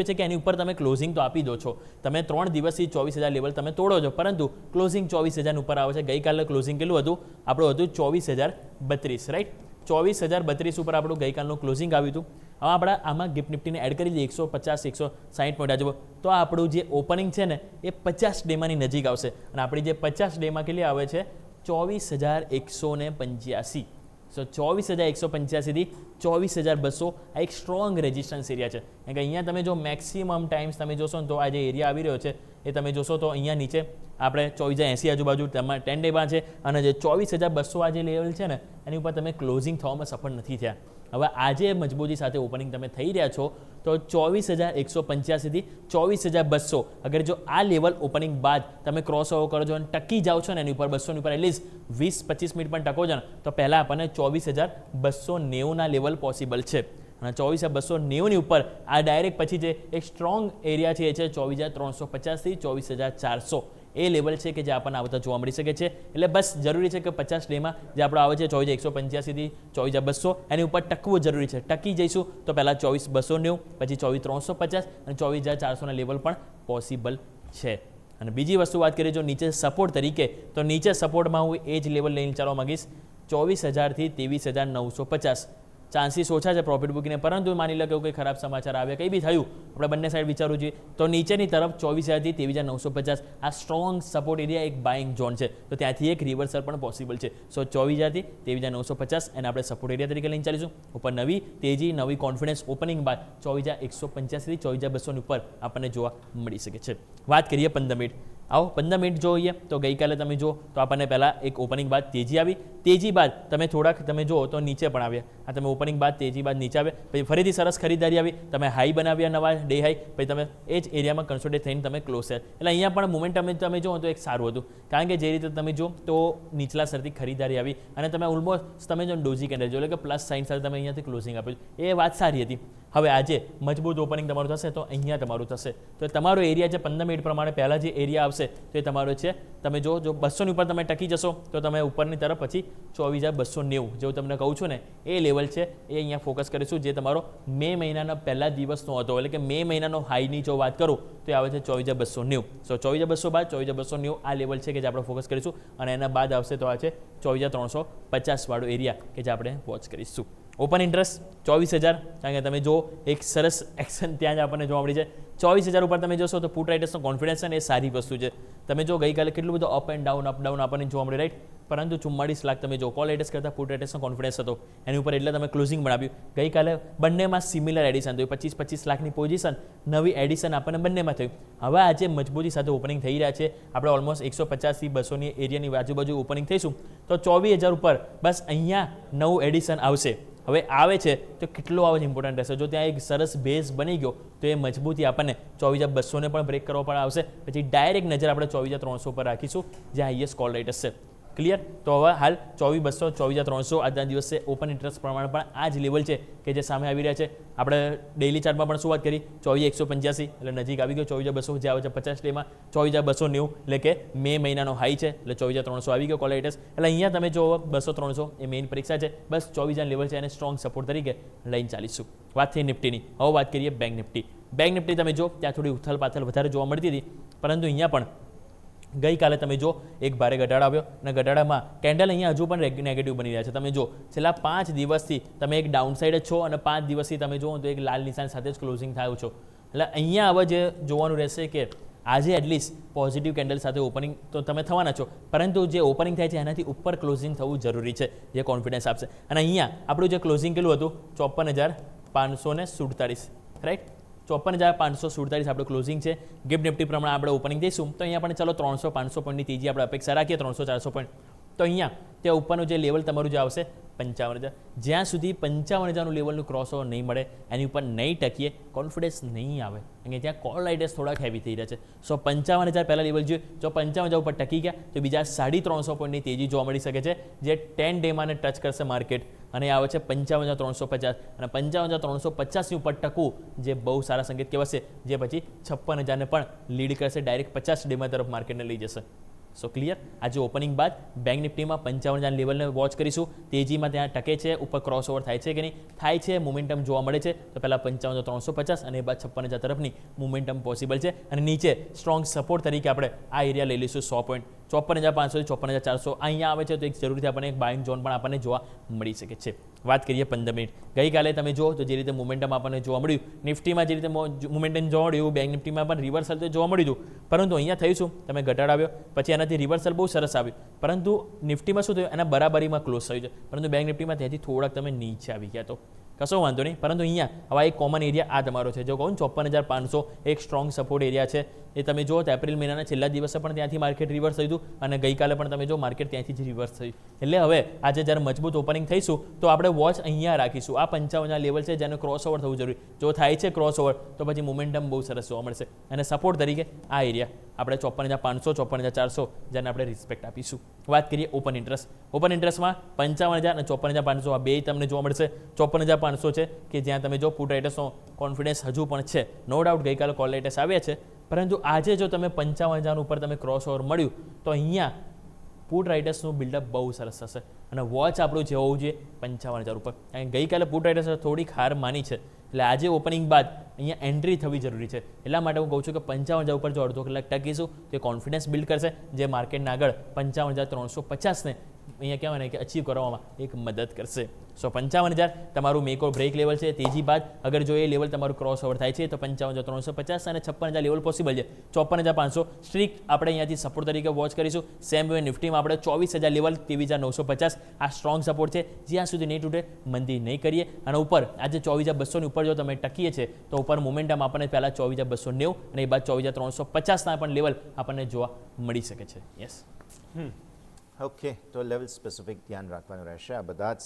છે કે એની ઉપર તમે ક્લોઝિંગ તો આપી દો છો, તમે 3 દિવસથી 24,000 લેવલ તમે તોડો છો, પરંતુ ક્લોઝિંગ 24,000 ઉપર આવે છે. ગઈકાલે ક્લોઝિંગ કેટલું હતું આપણું? હતું 24,032, રાઈટ. 24,032 ઉપર આપણું ગઈકાલનું ક્લોઝિંગ આવ્યું હતું. હવે આપણે આમાં ગિફ્ટ નિફ્ટીને એડ કરી દઈએ 150 160 પોઈન્ટ આજુ, તો આપણું જે ઓપનિંગ છે ને એ 50 ડેમાંની નજીક આવશે. અને આપણી જે 50 ડેમાં કેટલી આવે છે? 24,185. સો 24,185 થી 24,200 આ એક સ્ટ્રોંગ રેઝિસ્ટન્સ એરિયા છે. કારણ કે અહીંયા તમે જો મેક્સિમમ ટાઈમ્સ તમે જોશો ને તો આ જે એરિયા આવી રહ્યો છે એ તમે જોશો તો અહીંયા નીચે આપણે 24,080 આજુબાજુ તમારા 10 ડેમાં છે, અને જે 24,200 આ જે લેવલ છે ને એની ઉપર તમે ક્લોઝિંગ થવામાં સફળ નથી થયા. હવે આજે મજબૂતી સાથે ઓપનિંગ તમે થઈ રહ્યા છો તો 24,185 થી 24,200 અગર જો આ લેવલ ઓપનિંગ બાદ તમે ક્રોસ ઓવર કરો છો અને ટકી જાઓ છો ને એની ઉપર 200 ની ઉપર એટલીસ્ટ 20-25 મિનિટ પણ ટકો છો ને તો પહેલાં આપણને 24,290 લેવલ પોસિબલ છે. અને 24,290 ની ઉપર આ ડાયરેક્ટ પછી જે એક સ્ટ્રોંગ એરિયા છે એ છે 24,350 થી 24,400 એ લેવલ છે કે જે આપણને આવતા જોવા મળી શકે છે. એટલે બસ જરૂરી છે કે 50 ડેમાં જે આપણો આવે છે 24,185 થી 24,200 એની ઉપર ટકવું જરૂરી છે. ટકી જઈશું તો પહેલાં 24,290, પછી 24,350 અને 24,400 લેવલ પણ પોસિબલ છે. અને બીજી વસ્તુ વાત કરીએ જો નીચે સપોર્ટ તરીકે, તો નીચે સપોર્ટમાં હું એ જ લેવલ લઈને ચાલવા માંગીશ 24,000 થી 23,950. ચાન્સીસ ઓછા છે પ્રોફિટ બુકિંગને, પરંતુ માની લો કે કોઈ ખરાબ સમાચાર આવે, કંઈ બી થયું, આપણે બંને સાઈડ વિચારવું જોઈએ, તો નીચેની તરફ 24,000 થી 23,950 આ સ્ટ્રોંગ સપોર્ટ એરિયા એક બાઇંગ ઝોન છે, તો ત્યાંથી એક રિવર્સલ પણ પોસિબલ છે. સો 24,000 થી 23,950 એને આપણે સપોર્ટ એરિયા તરીકે લઈને ચાલીશું. ઉપર નવી તેજી, નવી કોન્ફિડન્સ ઓપનિંગ બાદ 24,185 થી 24,200 ની ઉપર આપણને જોવા મળી શકે છે. વાત કરીએ 15 મિનિટ. આવો 15 મિનિટ જોઈએ તો ગઈકાલે તમે જો તો આપણને પહેલાં એક ઓપનિંગ બાદ તેજી આવી, તેજી બાદ તમે થોડાક તમે જુઓ તો નીચે પણ આવ્યા. આ તમે ઓપનિંગ બાદ તેજી બાદ નીચે આવે, પછી ફરીથી સરસ ખરીદારી આવી, તમે હાઈ બનાવ્યા, નવા ડે હાઈ, પછી તમે એ જ એરિયામાં કન્સોલિડેટ થઈને તમે ક્લોઝ થયા. એટલે અહીંયા પણ મોમેન્ટમ તમે જુઓ તો એક સારું હતું, કારણ કે જે રીતે તમે જો તો નીચલા સ્તરથી ખરીદારી આવી અને તમે ઓલમોસ્ટ તમે જો ડોજી કેન્ડલ જો એટલે કે પ્લસ સાઇન સાથે તમે અહીંયાથી ક્લોઝિંગ આપ્યું, એ વાત સારી હતી. હવે આજે મજબૂત ઓપનિંગ તમારું થશે તો અહીંયા તમારું થશે, તો તમારો એરિયા છે 15 મિનિટ પ્રમાણે પહેલાં જે એરિયા આવશે તો એ તમારો છે, તમે જો 200 ની ઉપર તમે ટકી જશો તો તમે ઉપરની તરફ પછી 24,290 જેવું તમને કહું છું ને એ લેવલ છે એ અહીંયા ફોકસ કરીશું, જે તમારો મે મહિનાના પહેલા દિવસનો હતો. એટલે કે મે મહિનાનો હાઈની જો વાત કરું તો એ આવે છે 24,290. સો 24,200 બાદ 24,290 આ લેવલ છે કે જે આપણે ફોકસ કરીશું, અને એના બાદ આવશે તો આ છે 24,350 વાળો એરિયા કે જે આપણે વોચ કરીશું. ઓપન ઇન્ટરેસ્ટ 24,000, કારણ કે તમે જો એક સરસ એક્શન ત્યાં જ આપણને જોવા મળી છે. 24,000 ઉપર તમે જોશો તો પુટ રાઇટર્સનો કોન્ફિડન્સ છે ને એ સારી વસ્તુ છે. તમે જો ગઈકાલે કેટલું બધું અપ એન્ડ ડાઉન આપણને જોવા મળે, રાઈટ, પરંતુ 44 લાખ તમે જો કોલ રાઇટર્સ કરતાં પુટ રાઇટર્સનો કોન્ફિડન્સ હતો એની ઉપર, એટલે તમે ક્લોઝિંગ બનાવ્યું. ગઈકાલે બંનેમાં સિમિલર એડિશન થયું, 25-25 લાખની પોઝિશન, નવી એડિશન આપણને બંનેમાં થયું. હવે આજે મજબૂતી સાથે ઓપનિંગ થઈ રહ્યા છે, આપણે ઓલમોસ્ટ 150 થી 200 એરિયાની આજુબાજુ ઓપનિંગ થઈશું, તો 24,000 ઉપર બસ અહીંયા નવું એડિશન આવશે. હવે આવે છે તો કેટલો આવે છે ઇમ્પોર્ટન્ટ રહેશે. જો ત્યાં એક સરસ બેઝ બની ગયો તો એ મજબૂતી આપણને 24,200 ને પણ બ્રેક કરવા પણ આવશે. પછી ડાયરેક્ટ નજર આપણે 24,300 પર રાખીશું, જે હાઈએસ્ટ કોલ રાઇટર્સ છે. ક્લિયર? તો હવે હાલ 24,200 24,300 આજના દિવસે ઓપન ઇન્ટરેસ્ટ પ્રમાણે પણ આ જ લેવલ છે કે જે સામે આવી રહ્યા છે. આપણે ડેઇલી ચાર્ટમાં પણ શું વાત કરી? 24,185 એટલે નજીક આવી ગયો. 24,200 જે આવે છે 50 ડેમાં 24,290 એટલે કે મે મહિનાનો હાઈ છે, એટલે 24,300 આવી ગયો કોલ રાઇટર્સ. એટલે અહીંયા તમે જો 200-300 એ મેઇન પરીક્ષા છે, બસ 24,000 લેવલ છે એને સ્ટ્રોંગ સપોર્ટ તરીકે લઈને ચાલીશું. વાત થઈ નિફ્ટીની. હવે વાત કરીએ બેંક નિફ્ટી. બેંક નિફ્ટી તમે જો ત્યાં થોડી ઉથલ પાથલ વધારે જોવા મળતી હતી, પરંતુ અહીંયા પણ ગઈકાલે તમે જો એક ભારે ઘટાડો આવ્યો, અને ઘટાડામાં કેન્ડલ અહીંયા હજુ પણ નેગેટિવ બની રહ્યા છે. તમે જો છેલ્લા 5 દિવસથી તમે એક ડાઉન સાઇડ જ છો, અને 5 દિવસથી તમે જુઓ તો એક લાલ નિશાન સાથે જ ક્લોઝિંગ થયું છો. એટલે અહીંયા હવે જે જોવાનું રહેશે કે આજે એટલીસ્ટ પોઝિટિવ કેન્ડલ સાથે ઓપનિંગ તો તમે થવાના છો, પરંતુ જે ઓપનિંગ થાય છે એનાથી ઉપર ક્લોઝિંગ થવું જરૂરી છે, જે કોન્ફિડન્સ આપશે. અને અહીંયા આપણું જે ક્લોઝિંગ કેટલું હતું? 54,547, રાઈટ. 54,547 આપણું ક્લોઝિંગ છે. ગિફ્ટ નિફ્ટી પ્રમાણે આપણે ઓપનિંગ દઈશું તો અહીંયા પણ ચાલો 300-500 પોઈન્ટની તેજી આપણે અપેક્ષા રાખીએ, 300-400 પોઈન્ટ. તો અહીંયા ત્યાં ઉપરનું જે લેવલ તમારું જે આવશે 55,000, જ્યાં સુધી 55,000નું લેવલનું ક્રોસ ઓવર નહીં મળે, એની ઉપર નહીં ટકીએ, કોન્ફિડન્સ નહીં આવે, અને ત્યાં કોલ રાઇટર્સ થોડાક હેવી થઈ રહ્યા છે. સો 55,000 પહેલાં લેવલ જોઈએ, જો 55,000 ઉપર ટકી ગયા તો બીજા 350 પોઈન્ટની તેજી જોવા મળી શકે છે, જે 10 ડેમાં ટચ કરશે માર્કેટ, અને આવે છે 55,350, અને 55,350ની ઉપર ટકવું જે બહુ સારા સંકેત કહેવાશે, જે પછી 56,000ને પણ લીડ કરશે, ડાયરેક્ટ 50 ડેમાં તરફ માર્કેટને લઈ જશે. સો ક્લિયર. આજે ઓપનિંગ બાદ બેંક નિફ્ટીમાં 55,000 લેવલને વોચ કરીશું. તેજીમાં ત્યાં ટકે છે, ઉપર ક્રોસઓવર થાય છે કે નહીં, થાય છે, મોમેન્ટમ જોવા મળે છે. તો પહેલાં 55,350 અને બાદ 56,000 તરફની મોમેન્ટમ પોસિબલ છે. અને નીચે સ્ટ્રોંગ સપોર્ટ તરીકે આપણે આ એરિયા લઈ લઈશું 100 પોઈન્ટ. 54,500 થી 54,400 અહીંયા આવે છે, તો એક જરૂરથી આપણને એક બાઇંગ ઝોન પણ આપણને જોવા મળી શકે છે. વાત કરીએ 15 મિનિટ. ગઈકાલે તમે જુઓ તો જે રીતે મોમેન્ટમ આપણને જોવા મળ્યું, નિફ્ટીમાં જે રીતે મોમેન્ટમ જોવા મળ્યું, બેંક નિફ્ટીમાં પણ રિવર્સલ તો જોવા મળ્યું હતું. પરંતુ અહીંયા થયું શું, તમે ઘટાડ આવ્યો, પછી એનાથી રિવર્સલ બહુ સરસ આવ્યું. પરંતુ નિફ્ટીમાં શું થયું, એના બરાબરીમાં ક્લોઝ થયું છે. પરંતુ બેંક નિફ્ટીમાં ત્યાંથી થોડાક તમે નીચે આવી ગયા તો કશો વાંધો નહીં. પરંતુ અહીંયા હવે એક કોમન એરિયા આ તમારો છે, જો કહું 54,500 એક સ્ટ્રોંગ સપોર્ટ એરિયા છે. એ તમે જુઓ તો એપ્રિલ મહિનાના છેલ્લા દિવસે પણ ત્યાંથી માર્કેટ રિવર્સ થયું હતું અને ગઈકાલે પણ તમે જો માર્કેટ ત્યાંથી જ રિવર્સ થયું. એટલે હવે આજે જ્યારે મજબૂત ઓપનિંગ થઈશું તો આપણે વોચ અહીંયા રાખીશું. આ 55,000 લેવલ છે જેને ક્રોસઓવર થવું જરૂરી. જો થાય છે ક્રોસઓવર તો પછી મોમેન્ટમ બહુ સરસ જોવા મળશે. અને સપોર્ટ તરીકે આ એરિયા આપણે 54,500 54,400 જેને આપણે રિસ્પેક્ટ આપીશું. વાત કરીએ ઓપન ઇન્ટરેસ્ટ. ઓપન ઇન્ટરેસ્ટમાં 55,000 અને 54,500 આ બે તમને જોવા મળશે. 54,500 છે કે જ્યાં તમે જો પુટ રાઇટર્સનો કોન્ફિડન્સ હજુ પણ છે. નો ડાઉટ ગઈકાલે કોલ રાઇટર્સ આવ્યા છે, પરંતુ આજે જો તમે 55,000 ઉપર તમે ક્રોસઓવર મળ્યું તો અહીંયા પુટ રાઇટર્સનું બિલ્ડઅપ બહુ સરસ થશે. અને વોચ આપણું જે હોવું જોઈએ 55,000 ઉપર. કારણ કે ગઈકાલે પુટ રાઇટર્સે થોડીક હાર માની છે, એટલે આજે ઓપનિંગ બાદ અહીંયા એન્ટ્રી થવી જરૂરી છે. એટલા માટે હું કહું છું કે 55,000 ઉપર જો અડધો કલાક ટકીશું તો એ કોન્ફિડન્સ બિલ્ડ કરશે, જે માર્કેટના આગળ 55,350ને અહીંયા કહેવાય ને કે અચીવ કરવામાં એક મદદ કરશે. સો 55,000 તમારું મેક ઓર બ્રેક લેવલ છે. તેજી બાદ અગર જો એ લેવલ તમારું ક્રોસ ઓવર થાય છે તો 55,350 અને 56,000 લેવલ પોસિબલ છે. 54,500 સ્ટ્રીક આપણે અહીંયાથી સપોર્ટ તરીકે વોચ કરીશું. સેમ વે નિફ્ટીમાં આપણે 24,000 લેવલ 23,950 આ સ્ટ્રોંગ સપોર્ટ છે. જ્યાં સુધી નહીં તૂટે મંદી નહીં કરીએ. અને ઉપર આજે 24,200ની ઉપર જો તમે ટકીએ છે તો ઉપર મોમેન્ટમ આપણને પહેલાં 24,290 અને એ બાદ 24,350ના પણ લેવલ આપણને જોવા મળી શકે છે. યસ. ઓકે, તો લેવલ સ્પેસિફિક ધ્યાન રાખવાનું રહેશે. આ બધા જ